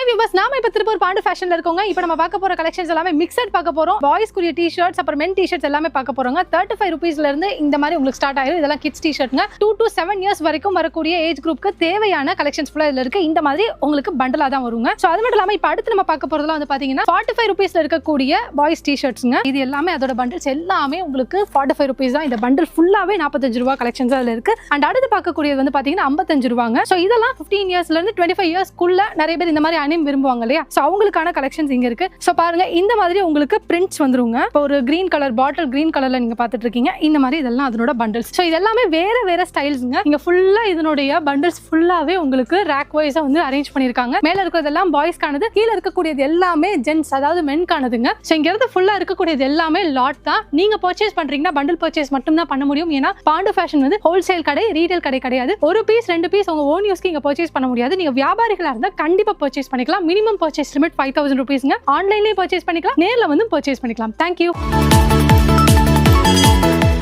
Hi viewers, நாம இப்ப Tiruppur bond ஃபேஷன்ல இருக்கோங்க. இப்போ நம்ம பார்க்க போற கலெக்ஷன்ஸ் எல்லாமே மிக்சட் பார்க்க போறோம். பாய்ஸ் குரிய டி-ஷர்ட்ஸ் அப்புறம் மென் டி-ஷர்ட்ஸ் எல்லாமே பார்க்க போறோங்க. 35 ரூபீஸ்ல இருந்து இந்த மாதிரி உங்களுக்கு ஸ்டார்ட் ஆயிரும். இதெல்லாம் கிட்ஸ் டி-ஷர்ட்ங்க. 2 to 7 இயர்ஸ் வரைக்கும் வரக்கூடிய ஏஜ் குரூப்க்கு தேவையான கலெக்ஷன்ஸ் ஃபுல்லா இதுல இருக்கு. இந்த மாதிரி உங்களுக்கு பண்டலா தான் வருங்க. சோ அது மட்டும் இல்லாம இப்ப அடுத்து நம்ம பார்க்க போறதுல வந்து பாத்தீங்கன்னா 45 ரூபீஸ்ல இருக்கக்கூடிய பாய்ஸ் டி-ஷர்ட்ஸ்ங்க. இது எல்லாமே அதோட பண்டல்ஸ் எல்லாமே உங்களுக்கு 45 ரூபீஸ் தான். இந்த பண்டல் ஃபுல்லாவே 45 ரூபாய் கலெக்ஷன்ஸ் அதுல இருக்கு. அண்ட் அடுத்து பார்க்கக்கூடியது வந்து பாத்தீங்கன்னா 55 ரூபாங்க. சோ இதெல்லாம் 15 இயர்ஸ்ல இருந்து 25 இயர்ஸ்க்குள்ள நிறைய பேர் இந்த மாதிரி அனிம் விரும்புவாங்க இல்லையா? சோ அவங்களுக்கான கலெக்ஷன்ஸ் இங்க இருக்கு. சோ பாருங்க, இந்த மாதிரி உங்களுக்கு பிரிண்ட்ஸ் வந்துருங்க. இப்போ ஒரு கிரீன் கலர் பாட்டில் கிரீன் கலர்ல நீங்க பாத்துட்டு இருக்கீங்க. இந்த மாதிரி இதெல்லாம் அதனோட பண்டல்ஸ். சோ இது எல்லாமே வேற வேற ஸ்டைல்ஸ்ங்க. இங்க ஃபுல்லா இதனுடைய பண்டல்ஸ் ஃபுல்லாவே உங்களுக்கு ரேக் வைஸா வந்து அரேஞ்ச் பண்ணிருக்காங்க. மேல இருக்கிறதெல்லாம் பாய்ஸ்க்கானது, கீழ இருக்கக்கூடியது எல்லாமே ஜென்ஸ் அதாவது மென்கானதுங்க. சோ இங்க இருந்து ஃபுல்லா இருக்கக்கூடியது எல்லாமே லாட் தான். நீங்க பர்ச்சேஸ் பண்றீங்கன்னா பண்டல் பர்ச்சேஸ் மட்டும் தான் பண்ண முடியும். ஏன்னா பாண்டு ஃபேஷன் வந்து ஹோல்சேல் கடை, ரீட்டைல் கடை கிடையாது. ஒரு பீஸ் 2 பீஸ் உங்க ஓன் யூஸ்க்கு இங்க பர்ச்சேஸ் பண்ண முடியாது. நீங்க வியாபாரிகளா இருந்தா கண்டிப்பா பர்ச்சேஸ் பண்ணிக்கலாம். Minimum purchase limit 5000 ரூபீஸ்ங்க. ஆன்லைன்லயே பர்ச்சேஸ் பண்ணிக்கலாம், நேர்ல வந்து பர்ச்சேஸ் பண்ணிக்கலாம். தேங்க்யூ.